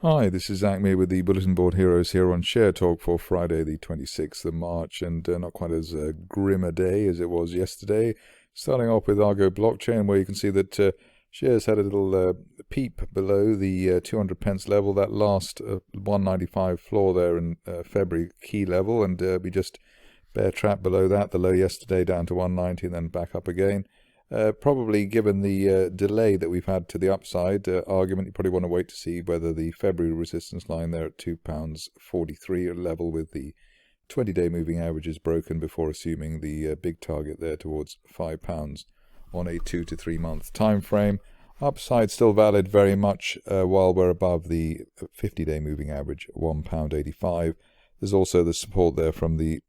Hi, this is Zak Mir with the Bulletin Board Heroes here on Share Talk for Friday the 26th of March, and not quite as grim a day as it was yesterday. Starting off with Argo Blockchain, where you can see that shares had a little peep below the 200 pence level, that last 195 floor there in February key level, and we just bear trap below that, the low yesterday down to 190 and then back up again. Probably given the delay that we've had to the upside argument, you probably want to wait to see whether the February resistance line there at £2.43 level with the 20-day moving average is broken before assuming the big target there towards £5 on a 2 to 3 month time frame. Upside still valid very much while we're above the 50-day moving average, £1.85. There's also the support there from the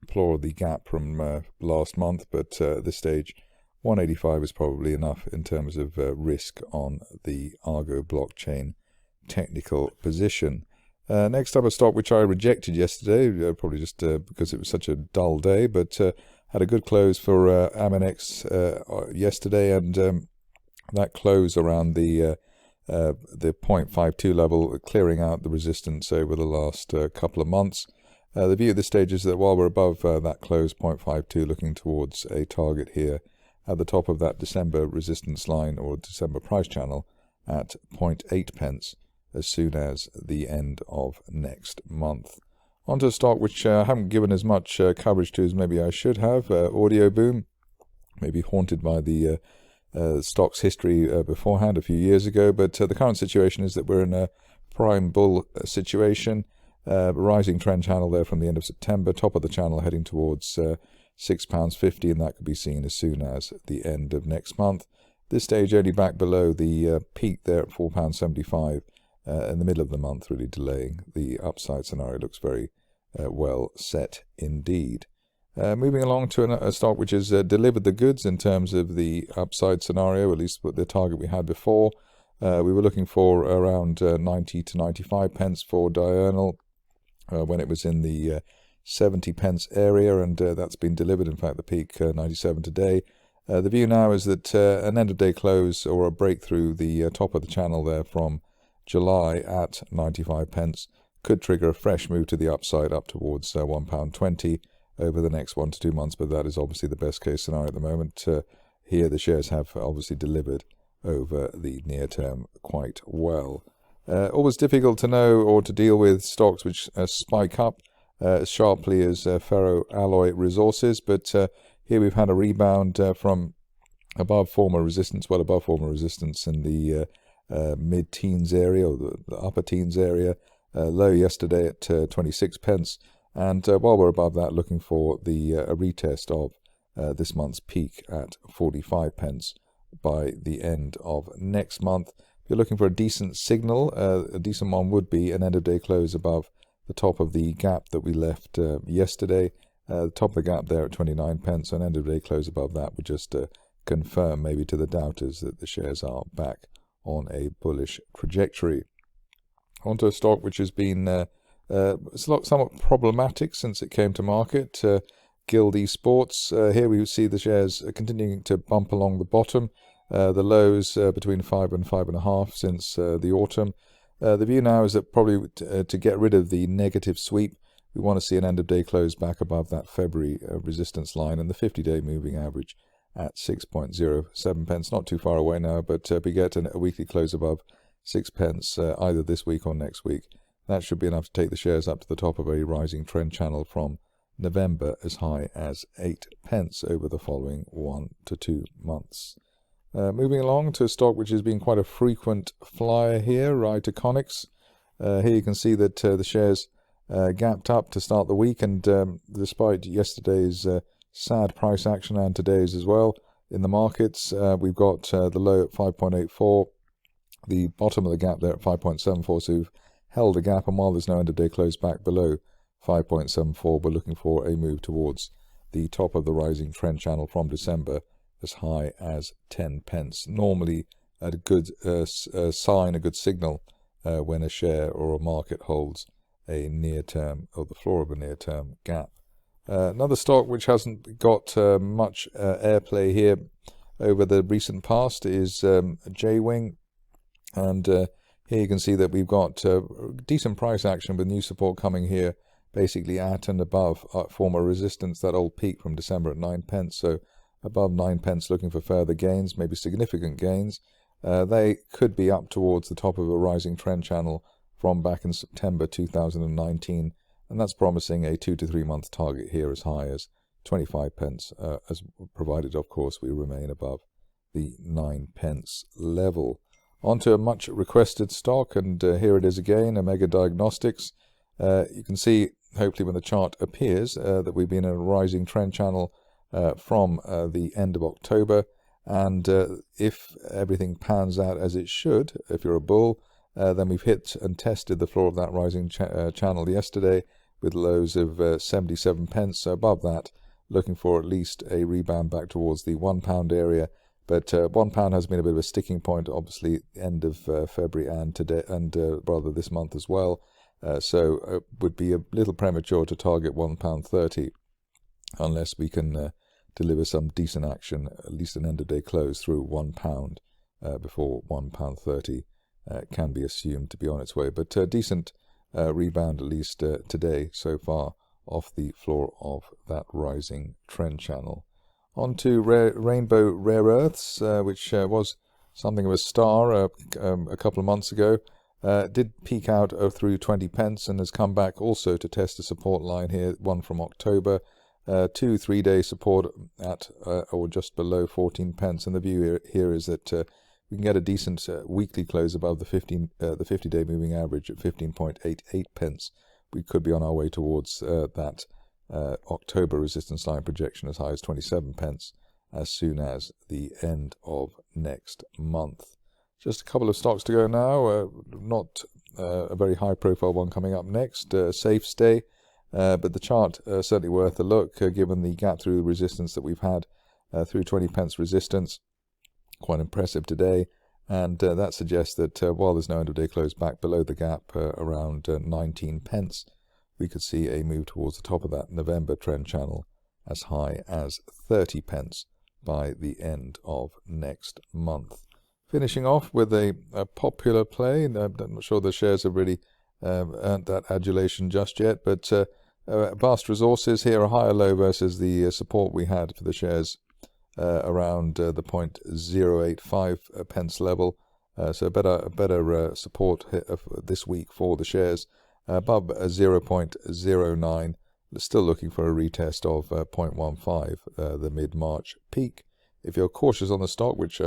floor of the gap from last month, but at this stage 185 is probably enough in terms of risk on the Argo Blockchain technical position. Next up, a stock which I rejected yesterday, probably just because it was such a dull day, but had a good close for Aminex yesterday, and that close around the 0.52 level, clearing out the resistance over the last couple of months. The view at this stage is that while we're above that close 0.52, looking towards a target here at the top of that December resistance line or December price channel at 0.8 pence as soon as the end of next month. Onto a stock which I haven't given as much coverage to as maybe I should have, Audioboom, maybe haunted by the stock's history beforehand a few years ago, but the current situation is that we're in a prime bull situation, rising trend channel there from the end of September, top of the channel heading towards £6.50, and that could be seen as soon as the end of next month. This stage only back below the peak there at £4.75 in the middle of the month, really delaying. The upside scenario looks very well set indeed. Moving along to a stock which has delivered the goods in terms of the upside scenario, at least with the target we had before. We were looking for around 90 to 95 pence for Diurnal when it was in the 70 pence area, and that's been delivered. In fact, the peak 97 today. The view now is that an end of day close or a breakthrough the top of the channel there from July at 95 pence could trigger a fresh move to the upside up towards £1.20 over the next 1 to 2 months, but that is obviously the best case scenario at the moment. Here the shares have obviously delivered over the near term quite well. Always difficult to know or to deal with stocks which spike up as sharply as Ferro-Alloy Resources, but here we've had a rebound from above former resistance, well above former resistance in the mid-teens area or the upper teens area, low yesterday at 26 pence, and while we're above that, looking for the a retest of this month's peak at 45 pence by the end of next month. If you're looking for a decent signal, a decent one would be an end of day close above the top of the gap that we left yesterday. The top of the gap there at 29 pence, an end of day close above that would just confirm maybe to the doubters that the shares are back on a bullish trajectory. Onto a stock which has been somewhat problematic since it came to market, GILD Esports. Here we see the shares continuing to bump along the bottom, the lows between 5 and 5.5 since the autumn. The view now is that probably to get rid of the negative sweep, we want to see an end of day close back above that February resistance line and the 50-day moving average at 6.07 pence. Not too far away now, but if we get a weekly close above 6 pence either this week or next week, that should be enough to take the shares up to the top of a rising trend channel from November as high as 8 pence over the following 1 to 2 months. Moving along to a stock which has been quite a frequent flyer here, Itaconix. Here you can see that the shares gapped up to start the week, and despite yesterday's sad price action and today's as well in the markets, we've got the low at 5.84, the bottom of the gap there at 5.74, so we've held a gap, and while there's no end of day close back below 5.74, we're looking for a move towards the top of the rising trend channel from December as high as 10 pence. Normally a good sign, a good signal when a share or a market holds a near-term or the floor of a near-term gap. Another stock which hasn't got much airplay here over the recent past is Jaywing, and Here you can see that we've got decent price action with new support coming here, basically at and above former resistance, that old peak from December at 9 pence. So above 9 pence, looking for further gains, maybe significant gains. They could be up towards the top of a rising trend channel from back in September 2019, and that's promising a 2 to 3 month target here as high as 25 pence, as provided, of course, we remain above the 9 pence level. Onto a much requested stock, and here it is again, Omega Diagnostics. You can see, hopefully when the chart appears, that we've been in a rising trend channel from the end of October, and if everything pans out as it should, if you're a bull, then we've hit and tested the floor of that rising channel yesterday with lows of 77 pence. So above that, looking for at least a rebound back towards the £1 area. But £1 has been a bit of a sticking point, obviously, end of February and today, and rather this month as well. So it would be a little premature to target £1.30 unless we can deliver some decent action, at least an end-of-day close through £1 before £1.30 can be assumed to be on its way. But decent rebound, at least today so far, off the floor of that rising trend channel. On to Rainbow Rare Earths, which was something of a star a couple of months ago. Did peak out through 20 pence and has come back also to test the support line here, one from October. 2-3 day support at or just below 14 pence. And the view here is that we can get a decent weekly close above the 50-day moving average at 15.88 pence. We could be on our way towards that October resistance line projection as high as 27 pence as soon as the end of next month. Just a couple of stocks to go now. Not a very high profile one coming up next, Safestay, but the chart certainly worth a look given the gap through resistance that we've had through 20 pence resistance. Quite impressive today, and that suggests that while there's no end of day close back below the gap around 19 pence, we could see a move towards the top of that November trend channel as high as 30 pence by the end of next month. Finishing off with a popular play. I'm not sure the shares have really earned that adulation just yet, but Vast Resources here, a higher low versus the support we had for the shares around the 0.085 pence level. So better support this week for the shares. Above 0.09, still looking for a retest of 0.15, the mid-March peak. If you're cautious on the stock, which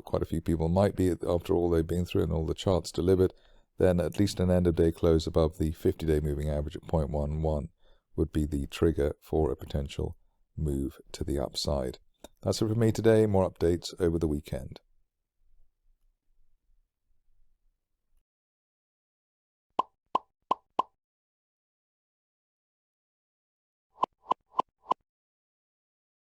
quite a few people might be after all they've been through and all the charts delivered, then at least an end-of-day close above the 50-day moving average at 0.11 would be the trigger for a potential move to the upside. That's it for me today. More updates over the weekend.